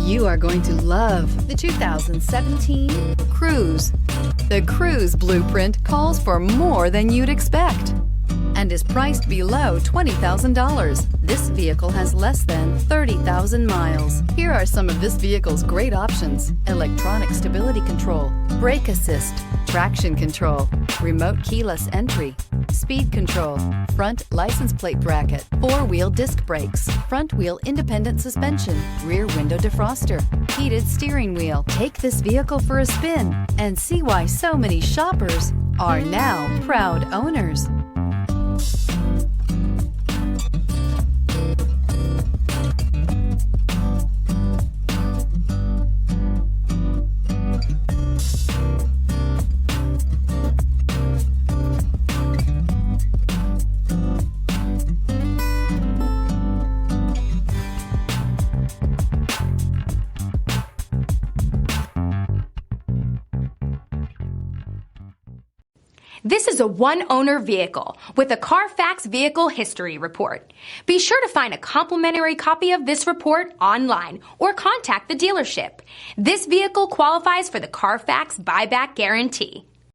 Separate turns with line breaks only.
You are going to love the 2017 Cruze. The Cruze blueprint calls for more than you'd expect and is priced below $20,000. This vehicle has less than 30,000 miles. Here are some of this vehicle's great options: electronic stability control, brake assist, traction control, remote keyless entry, speed control, front license plate bracket, four-wheel disc brakes, front wheel independent suspension, rear window defroster, heated steering wheel. Take this vehicle for a spin and see why so many shoppers are now proud owners.
This is a one-owner vehicle with a Carfax Vehicle History Report. Be sure to find a complimentary copy of this report online or contact the dealership. This vehicle qualifies for the Carfax Buyback Guarantee.